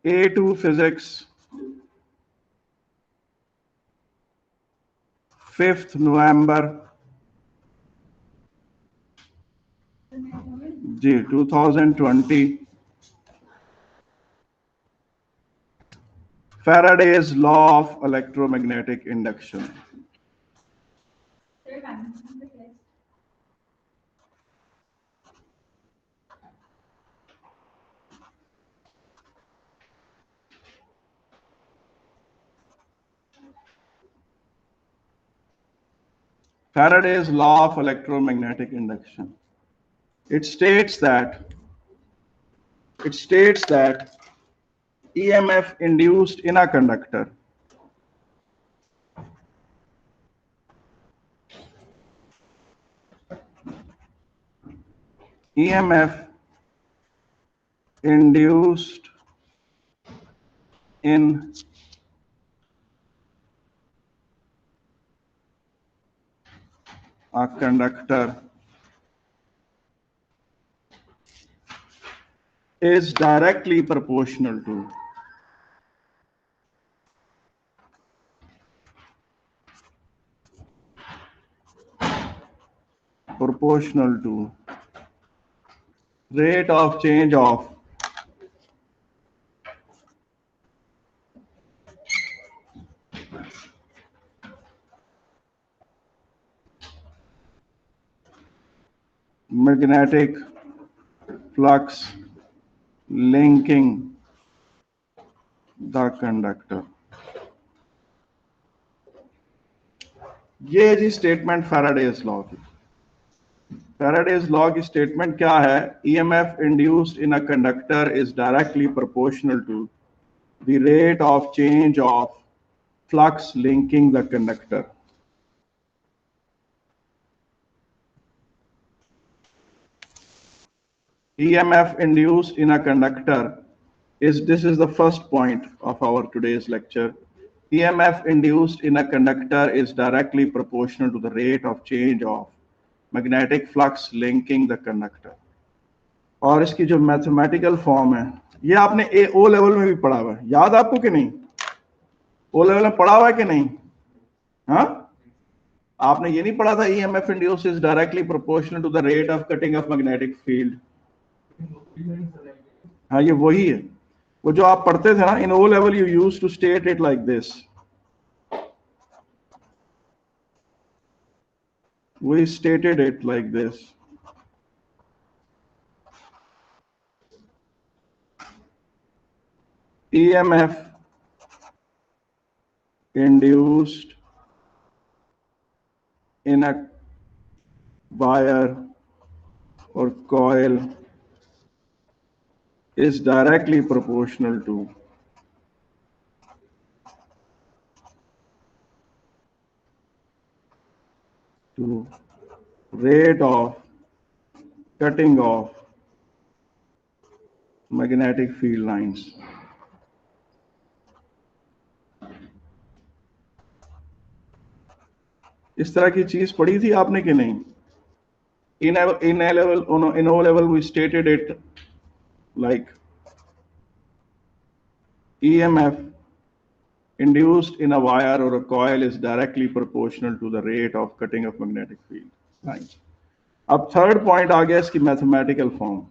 A2 Physics, 5th November 2020. Faraday's law of electromagnetic induction. Faraday's law of electromagnetic induction. It states that EMF induced in a conductor EMF induced in a conductor is directly proportional to rate of change of magnetic flux linking the conductor. ये है जी statement Faraday's law की। Faraday's law की statement क्या है? EMF induced in a conductor is directly proportional to the rate of change of flux linking the conductor. EMF induced in a conductor this is the first point of our today's lecture. EMF induced in a conductor is directly proportional to the rate of change of magnetic flux linking the conductor. और इसकी जो mathematical form है, ये आपने O level में भी पढ़ा हुआ है, याद आपको कि नहीं? ओ लेवल में पढ़ा हुआ है कि नहीं? हाँ, आपने ये नहीं पढ़ा था EMF induced is directly proportional to the rate of cutting of magnetic field? हाँ, ये वही है। वो जो आप पढ़ते थे ना in O level, you use to state it like this. We stated it like this. EMF induced in a wire or coil is directly proportional to rate of cutting of magnetic field lines. इस तरह की चीज पढ़ी थी आपने कि नहीं? In O level we stated it like EMF induced in a wire or a coil is directly proportional to the rate of cutting of magnetic field lines. अब थर्ड पॉइंट आ गया इसकी मैथमेटिकल फॉर्म।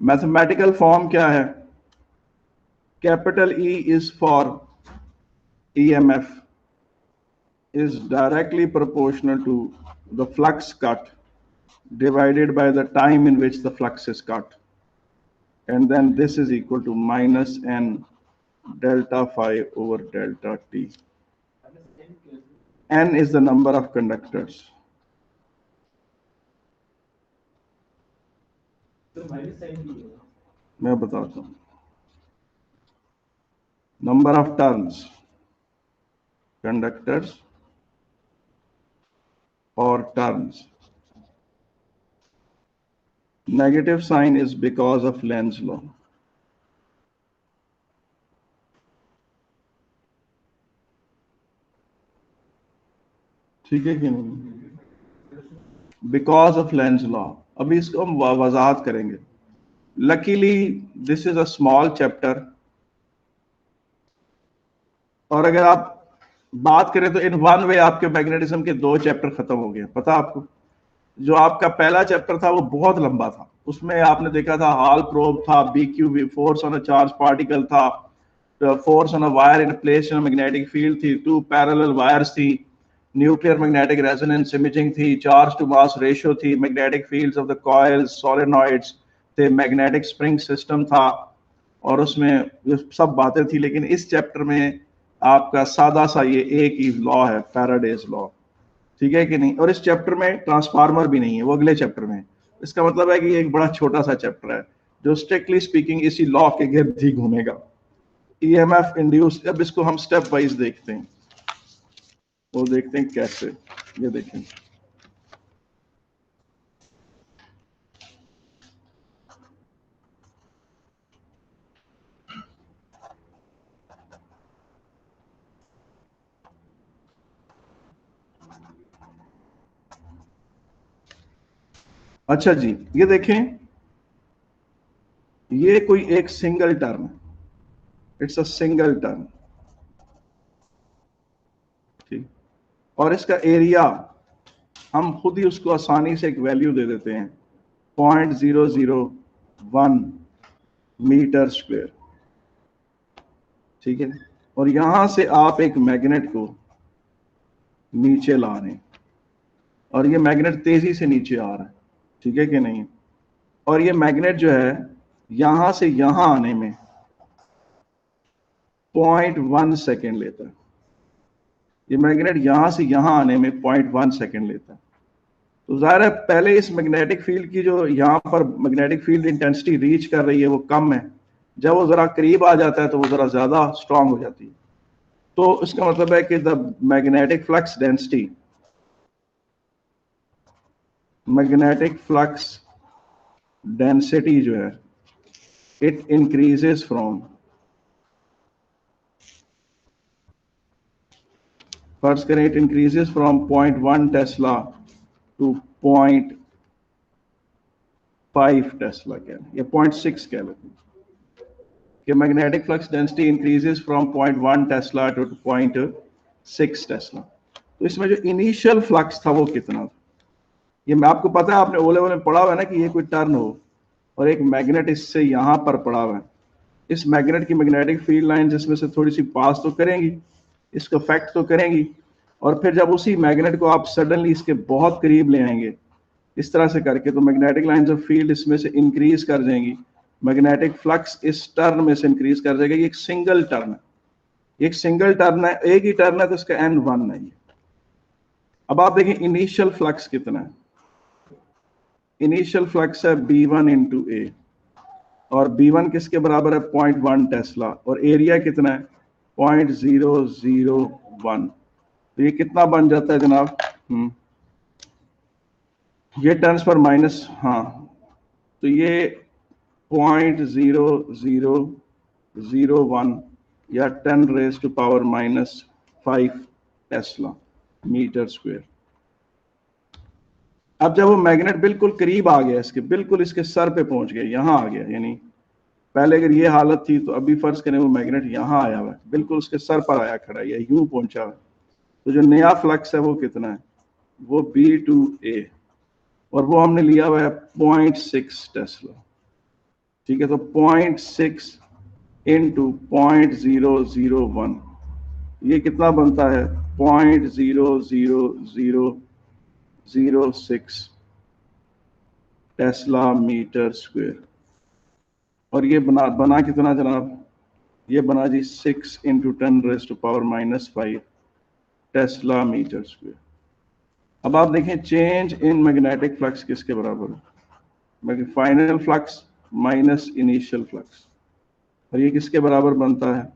मैथमेटिकल फॉर्म क्या है? Capital E is for EMF is directly proportional to the flux cut divided by the time in which the flux is cut, and then this is equal to minus n delta phi over delta t. N is the number of conductors. मैं बताता हूँ। Number of turns, conductors or turns. Negative sign is because of Lenz law. ठीक है कि नहीं, because of Lenz law. अभी इसको हम वजाहत करेंगे। Luckily this is a small chapter, और अगर आप बात करें तो इन वन वे आपके मैग्नेटिज्म के 2 चैप्टर खत्म हो गए। पता आपको, जो आपका पहला चैप्टर था वो बहुत लंबा था, उसमें आपने देखा था हॉल प्रोब था, BQ force on a charge particle था, force on a wire in place in magnetic field थी, 2 पैरेलल वायर्स थी, न्यूक्लियर मैग्नेटिक रेजोनेंस इमेजिंग थी, चार्ज टू मास रेशियो थी, magnetic fields of the coils, solenoids थे, magnetic spring system था, और उसमें ये सब बातें थी। लेकिन इस चैप्टर में आपका सादा सा ये एक ही लॉ है, फैराडेज लॉ। ठीक है कि नहीं, और इस चैप्टर में ट्रांसफार्मर भी नहीं है, वो अगले चैप्टर में है। इसका मतलब है कि ये एक बड़ा छोटा सा चैप्टर है जो स्ट्रिक्टली स्पीकिंग इसी लॉ के गिर्द ही घूमेगा। ईएमएफ इंड्यूस, अब इसको हम स्टेप वाइज देखते हैं, वो देखते हैं कैसे। ये देखें, अच्छा जी, ये देखें, ये कोई एक सिंगल टर्म है, इट्स अ सिंगल टर्म, ठीक, और इसका एरिया हम खुद ही उसको आसानी से एक वैल्यू दे देते हैं, 0.001 मीटर स्क्वायर। ठीक है, और यहां से आप एक मैग्नेट को नीचे ला रहे हैं, और ये मैग्नेट तेजी से नीचे आ रहा है, ठीक है कि नहीं, और ये मैग्नेट जो है यहां से यहां आने में 0.1 सेकेंड लेता है। ये मैग्नेट यहां से यहां आने में 0.1 सेकेंड लेता है। तो जाहिर है पहले इस मैग्नेटिक फील्ड की जो यहां पर मैग्नेटिक फील्ड इंटेंसिटी रीच कर रही है वो कम है, जब वो जरा करीब आ जाता है तो वो जरा ज्यादा स्ट्रांग हो जाती है। तो इसका मतलब है कि the magnetic flux density, magnetic flux density जो है, इट इंक्रीजेस फ्रॉम, फर्ज करें it increases from 0.1 tesla to 0.5 tesla कह लें, या 0.6 कह लेते हैं, कि magnetic flux density increases from 0.1 tesla to 0.6 tesla. तो इसमें जो इनिशियल फ्लक्स था वो कितना था, ये मैं आपको पता है, आपने ओ लेवल में पढ़ा हुआ है ना, कि ये कोई टर्न हो और एक मैग्नेट इससे यहां पर पड़ा हुआ है, इस मैग्नेट की मैग्नेटिक फील्ड लाइन जिसमें से थोड़ी सी पास तो करेंगी, इसको अफेक्ट तो करेंगी, और फिर जब उसी मैग्नेट को आप सडनली इसके बहुत करीब ले आएंगे इस तरह से करके, तो मैग्नेटिक लाइंस ऑफ फील्ड इसमें से इंक्रीज कर जाएंगी, मैग्नेटिक फ्लक्स इस टर्न में से इंक्रीज कर जाएगा। ये एक सिंगल टर्न है, एक सिंगल टर्न है, एक ही टर्न है, तो इसका N1 है ये। अब आप देखें इनिशियल फ्लक्स कितना है, इनिशियल फ्लक्स है B1 इंटू ए, और B1 किसके बराबर है, 0.1 टेस्ला, और एरिया कितना है, 0.001। तो ये कितना बन जाता है जनाब, ये टर्न्स पर माइनस, हाँ, तो ये 0.0001 या 10⁻⁻5 टेस्ला मीटर स्क्वायर। अब जब वो मैग्नेट बिल्कुल करीब आ गया, इसके बिल्कुल इसके सर पे पहुंच गया, यहां आ गया, यानी पहले अगर ये हालत थी तो अभी फर्ज करें वो मैग्नेट यहां आया हुआ है, बिल्कुल उसके सर पर आया खड़ा है, या यूं पहुंचा हुआ है, तो जो नया फ्लक्स है वो कितना है, वो B2A, और वो हमने लिया हुआ है 0.6 टेस्ला। ठीक है, तो 0.6 इंटू 0.001, ये कितना बनता है, 0.00006 टेस्ला मीटर स्क्वायर। और ये बना बना कितना जनाब, ये बना जी 6 × 10⁻⁻5 टेस्ला मीटर स्क्वायर। अब आप देखें चेंज इन मैग्नेटिक फ्लक्स किसके बराबर है, final flux minus initial flux, और ये किसके बराबर बनता है,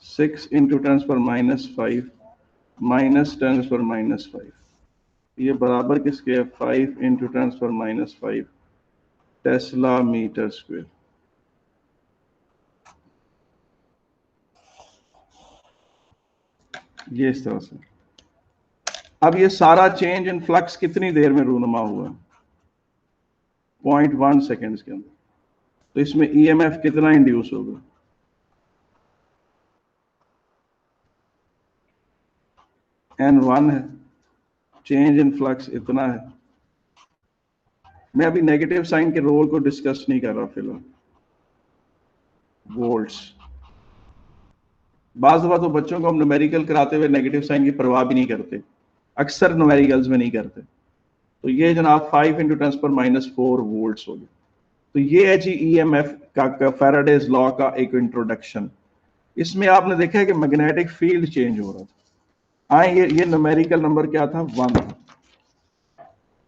6 × 10⁻⁵ माइनस 10⁻⁵, ये बराबर किसके है, 5 × 10⁻⁵ टेस्ला मीटर स्क्वायर। ये इस तरह से, अब ये सारा चेंज इन फ्लक्स कितनी देर में रूनुमा हुआ? 0.1 सेकेंड्स के अंदर। तो इसमें ईएमएफ कितना इंड्यूस होगा? N1 है, चेंज इन फ्लक्स इतना है। मैं अभी नेगेटिव साइन के रोल को डिस्कस नहीं कर रहा फिलहाल। वोल्ट्स, बाज दफा तो बच्चों को हम न्यूमेरिकल कराते हुए नेगेटिव साइन की परवाह भी नहीं करते, अक्सर न्यूमेरिकल्स में नहीं करते। तो ये जनाब 5 × 10⁻⁴ वोल्ट्स हो गए। तो ये है जी ईएमएफ का फैराडेज लॉ का एक इंट्रोडक्शन। इसमें आपने देखा है कि मैग्नेटिक फील्ड चेंज हो रहा था। आए ये न्यूमेरिकल नंबर क्या था? 1 था।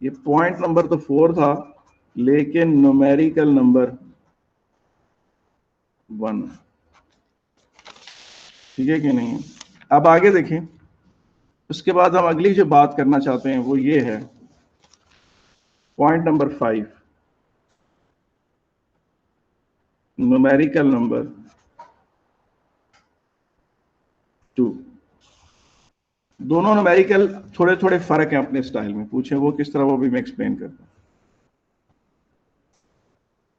ये पॉइंट नंबर तो 4 था, लेकिन न्यूमेरिकल नंबर 1, ठीक है कि नहीं? अब आगे देखें, उसके बाद हम अगली जो बात करना चाहते हैं वो ये है, पॉइंट नंबर 5, न्यूमेरिकल नंबर 2। दोनों न्यूमेरिकल थोड़े थोड़े फर्क हैं अपने स्टाइल में, पूछे वो किस तरह, वो भी मैं एक्सप्लेन करता हूं।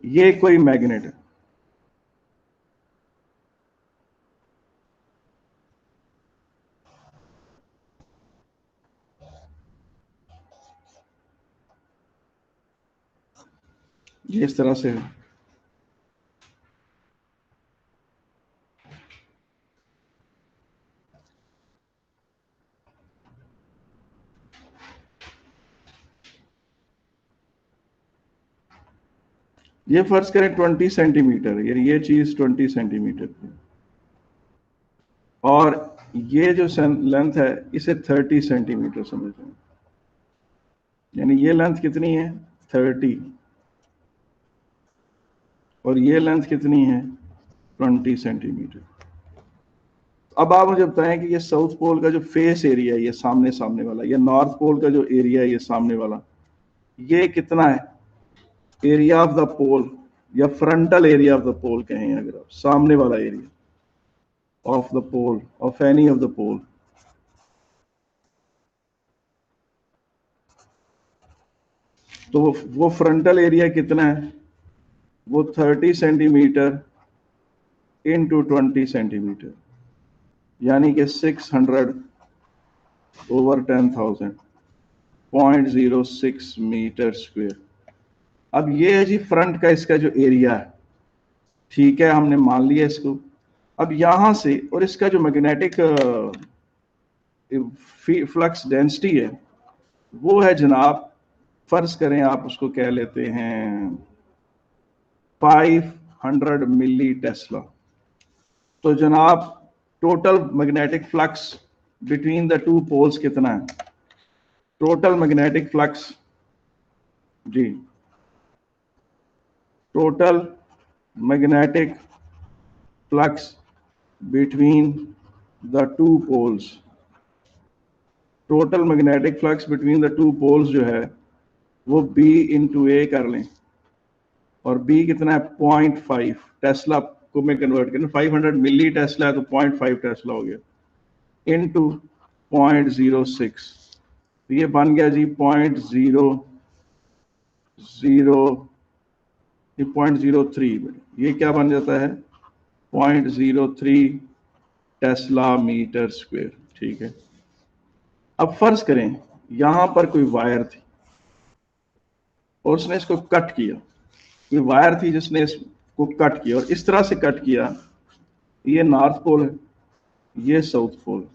ये कोई मैग्नेट है, ये इस तरह से है। ये फर्ज करें 20 सेंटीमीटर, ये चीज 20 सेंटीमीटर है, और ये जो लेंथ है इसे 30 सेंटीमीटर समझ लें। यानी ये लेंथ कितनी है? 30, और ये लेंथ कितनी है? 20 सेंटीमीटर। अब आप मुझे बताएं कि ये साउथ पोल का जो फेस एरिया है, ये सामने सामने वाला, ये नॉर्थ पोल का जो एरिया है, ये सामने वाला, ये कितना है? एरिया ऑफ द पोल, या frontal area of the pole कहें अगर आप, सामने वाला area of the pole, of any of the pole. तो वो फ्रंटल एरिया कितना है? वो 30 सेंटीमीटर इंटू 20 सेंटीमीटर, यानी कि 600/10,000, 0.06 मीटर स्क्वायर। अब ये है जी फ्रंट का इसका जो एरिया है, ठीक है, हमने मान लिया इसको। अब यहां से, और इसका जो मैग्नेटिक फ्लक्स डेंसिटी है वो है जनाब, फर्ज करें आप उसको कह लेते हैं 500 मिली टेस्ला। तो जनाब total magnetic flux between the two poles कितना है? टोटल मैग्नेटिक फ्लक्स जी, total magnetic flux between the two poles, total magnetic flux between the two poles जो है वो B × A कर लें, और B कितना है? 0.5 टेस्ला को मैं कन्वर्ट करूं, 500 मिली टेस्ला है तो 0.5 टेस्ला हो गया, इनटू 0.06, तो ये बन गया जी 0.03। ये क्या बन जाता है? 0.03 टेस्ला मीटर स्क्वायर, ठीक है। अब फर्ज करें यहां पर कोई वायर थी और उसने इसको कट किया, कोई वायर थी जिसने इसको कट किया, और इस तरह से कट किया, ये नॉर्थ पोल है, ये साउथ पोल।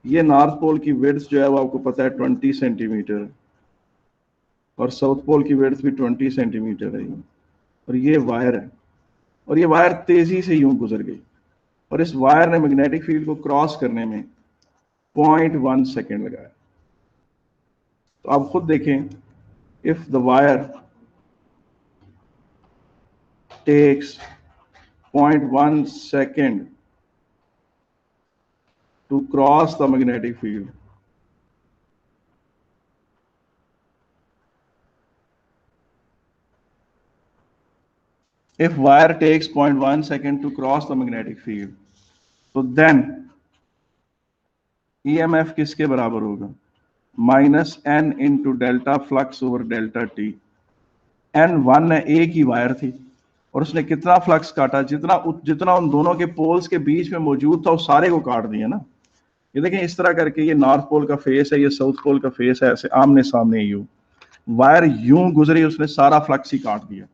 ये नॉर्थ पोल की विड्थ जो है वो आपको पता है 20 सेंटीमीटर है, और साउथ पोल की विड्थ भी 20 सेंटीमीटर है, और ये वायर है, और ये वायर तेजी से यूं गुजर गई, और इस वायर ने मैग्नेटिक फील्ड को क्रॉस करने में 0.1 सेकेंड लगाया। तो आप खुद देखें, if the wire takes 0.1 second to cross the magnetic field, if wire takes 0.1 second to cross the magnetic field, तो then EMF किसके बराबर होगा? Minus n into delta flux over delta t. N 1 है, एक ही वायर थी और उसने कितना फ्लक्स काटा, जितना जितना उन दोनों के पोल्स के बीच में मौजूद था उस सारे को काट दिया ना। ये देखें इस तरह करके, ये नॉर्थ पोल का फेस है, ये साउथ पोल का फेस है, ऐसे आमने सामने यूं वायर यूं गुजरी, उसने सारा फ्लक्स ही काट दिया।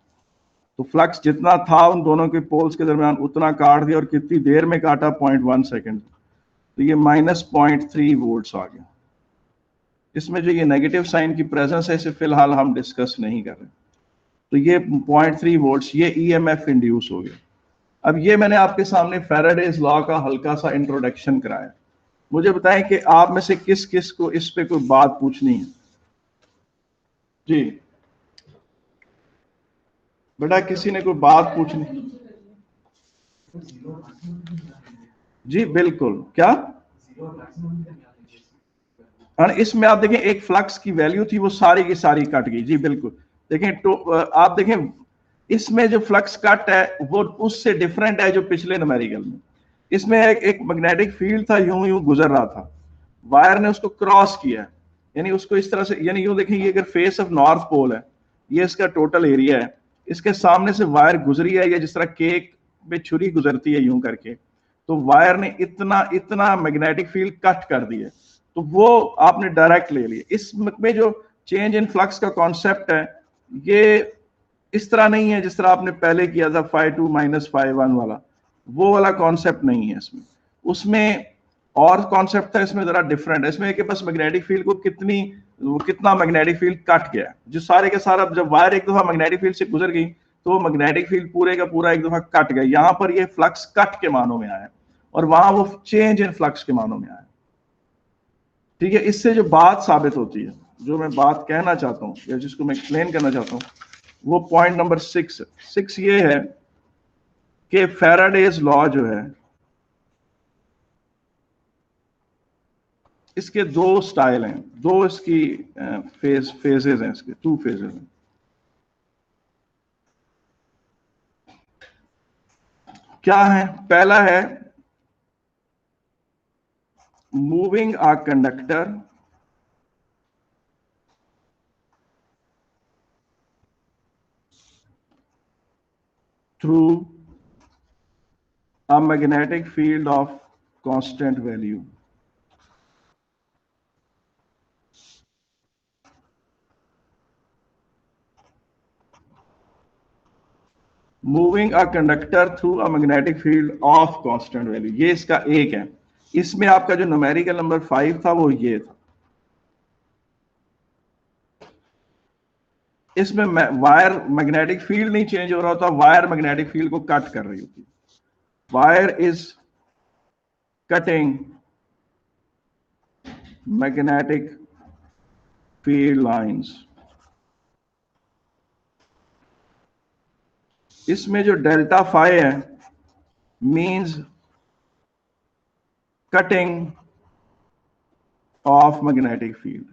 तो फ्लक्स जितना था उन दोनों के पोल्स के दरमियान उतना काट दिया, और कितनी देर में काटा, 0.1 सेकेंड। तो ये -0.3 वोल्ट्स आ गया। इसमें जो ये नेगेटिव साइन की प्रेजेंस है इसे फिलहाल हम डिस्कस नहीं कर रहे। तो ये 0.3 वोल्ट्स ये ईएमएफ इंड्यूस हो गया। अब ये मैंने आपके सामने फैराडेज लॉ का हल्का सा इंट्रोडक्शन कराया। मुझे बताएं कि आप में से किस किस को इस पे कोई बात पूछनी है। जी बेटा, किसी ने कोई बात पूछनी? जी बिल्कुल। क्या? और इसमें आप देखें एक फ्लक्स की वैल्यू थी वो सारी की सारी कट गई। जी बिल्कुल। देखें तो आप देखें इसमें जो फ्लक्स कट है वो उससे डिफरेंट है जो पिछले न्यूमेरिकल में। इसमें एक मैग्नेटिक फील्ड था, यूं यूं गुजर रहा था, वायर ने उसको क्रॉस किया, यानी उसको इस तरह से, यानी यूं देखें ये अगर फेस ऑफ नॉर्थ पोल है, ये इसका टोटल एरिया है, इसके सामने से वायर गुजरी है, या जिस तरह केक में छुरी गुजरती है यूं करके, तो वायर ने इतना इतना मैग्नेटिक फील्ड कट कर दिया, तो वो आपने डायरेक्ट ले लिया। इसमें जो चेंज इन फ्लक्स का कॉन्सेप्ट है ये इस तरह नहीं है जिस तरह आपने पहले किया था φ2 - φ1 वाला, वो वाला कॉन्सेप्ट नहीं है इसमें। उसमें और कॉन्सेप्ट था, इसमें जरा डिफरेंट है। इसमें कि बस मैग्नेटिक फील्ड को कितना मैग्नेटिक फील्ड कट गया, जो सारे के सारा, जब वायर एक दफा मैग्नेटिक फील्ड से गुजर गई तो वो मैग्नेटिक फील्ड पूरे का पूरा एक दफा कट गया। यहां पर ये फ्लक्स कट के मानों में आया और वहां वो चेंज इन फ्लक्स के मानों में आया। ठीक है, इससे जो बात साबित होती है, जो मैं बात कहना चाहता हूं या जिसको मैं एक्सप्लेन करना चाहता हूं, वो पॉइंट नंबर 6 ये है कि फैराडेज लॉ जो है इसके दो स्टाइल हैं, दो इसकी फेजेस हैं, इसके 2 फेजेस हैं। क्या है? पहला है moving a conductor through a magnetic field of constant value. Moving a conductor through a magnetic field of constant value, ये इसका एक है। इसमें आपका जो न्यूमेरिकल नंबर 5 था वो ये था। इसमें वायर मैग्नेटिक फील्ड नहीं चेंज हो रहा था, वायर मैग्नेटिक फील्ड को कट कर रही होती। Wire is cutting magnetic field lines. इसमें जो डेल्टा फाई है means cutting of magnetic field,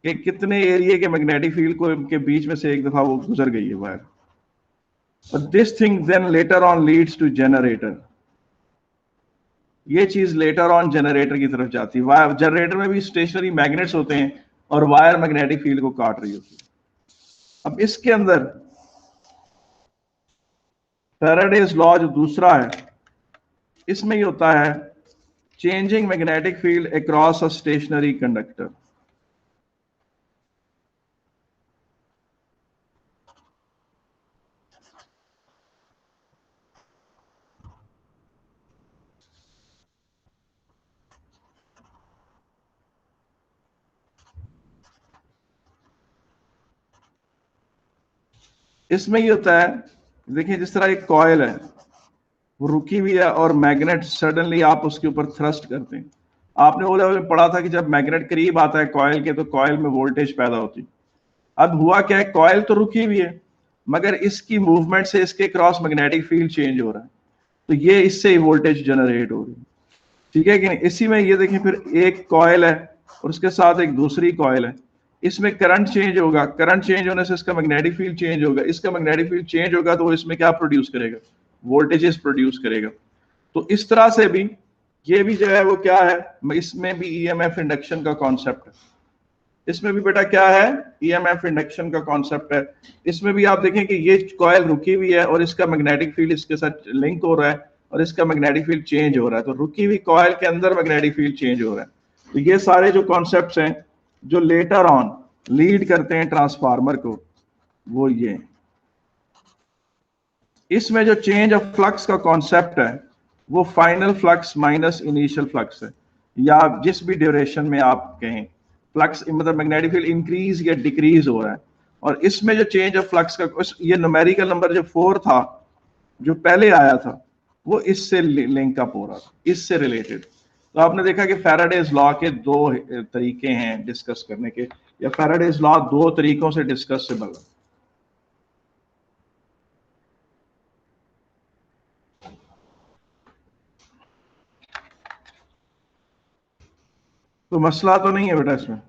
कि कितने एरिया के मैग्नेटिक फील्ड को के बीच में से एक दफा वो गुजर गई है वायर। और this thing then later on leads to generator. ये चीज लेटर ऑन जनरेटर की तरफ जाती है। वायर जनरेटर में भी स्टेशनरी मैग्नेट्स होते हैं और वायर मैग्नेटिक फील्ड को काट रही होती है। अब इसके अंदर फैराडेज लॉ जो दूसरा है, इसमें ये होता है changing magnetic field across a stationary conductor. इसमें ये होता है, देखिए जिस तरह एक कॉयल है वो रुकी हुई है और मैग्नेट सडनली आप उसके ऊपर थ्रस्ट करते हैं। आपने वो लेवल में पढ़ा था कि जब मैग्नेट करीब आता है कॉयल के तो कॉयल में वोल्टेज पैदा होती। अब हुआ क्या है, कॉयल तो रुकी हुई है मगर इसकी मूवमेंट से इसके क्रॉस मैग्नेटिक फील्ड चेंज हो रहा है, तो ये इससे वोल्टेज जनरेट हो रही है। ठीक है कि नहीं? इसी में ये देखें फिर एक कॉयल है और उसके साथ एक दूसरी कॉयल है, इसमें करंट चेंज होगा, करंट चेंज होने से इसका मैग्नेटिक फील्ड चेंज होगा, इसका मैग्नेटिक फील्ड चेंज होगा तो इसमें क्या प्रोड्यूस करेगा, वोल्टेजेस प्रोड्यूस करेगा। तो इस तरह से भी ये भी जो है वो क्या है, इसमें भी ईएमएफ इंडक्शन का कॉन्सेप्ट है। इसमें भी बेटा क्या है, ईएमएफ इंडक्शन का कॉन्सेप्ट है। इसमें भी आप देखें कि ये कॉइल रुकी हुई है और इसका मैग्नेटिक फील्ड इसके साथ लिंक हो रहा है और इसका मैग्नेटिक फील्ड चेंज हो रहा है, तो रुकी हुई कॉइल के अंदर मैग्नेटिक फील्ड चेंज हो रहा है। तो ये सारे जो कॉन्सेप्ट्स हैं जो लेटर ऑन लीड करते हैं ट्रांसफार्मर को, वो ये। इसमें जो चेंज ऑफ फ्लक्स का कॉन्सेप्ट है वो final flux minus initial flux है, या जिस भी ड्यूरेशन में आप कहें फ्लक्स, मतलब मैग्नेटिक फील्ड इंक्रीज या डिक्रीज हो रहा है। और इसमें जो चेंज ऑफ फ्लक्स का ये न्यूमेरिकल नंबर जो 4 था जो पहले आया था वो इससे लिंक अप हो रहा था, इससे रिलेटेड। तो आपने देखा कि फैराडेज लॉ के 2 तरीके हैं डिस्कस करने के, या फैराडेज लॉ 2 तरीकों से डिस्कसेबल है। तो मसला तो नहीं है बेटा इसमें।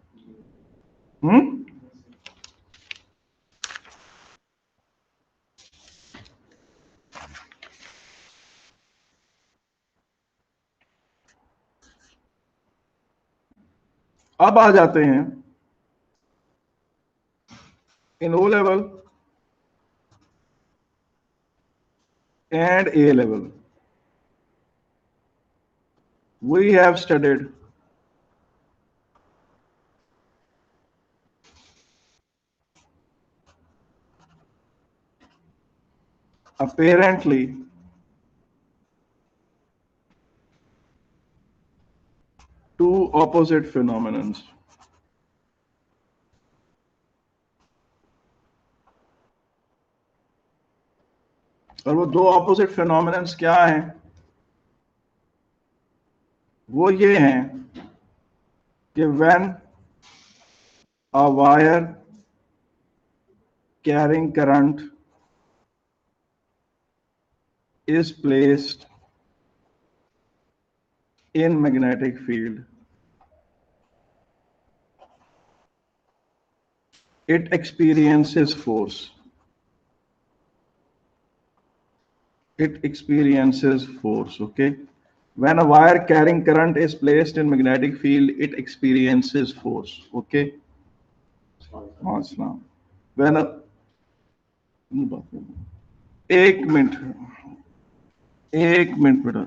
अब आ जाते हैं इन O level and A level we have studied apparently two opposite phenomena। और वो 2 ऑपोजिट फिनोमिनन्स क्या हैं? वो ये हैं कि when a wire carrying current is placed in magnetic field, it experiences force. It experiences force, okay? When a wire carrying current is placed in magnetic field, it experiences force, okay? When a एक minute बेटा,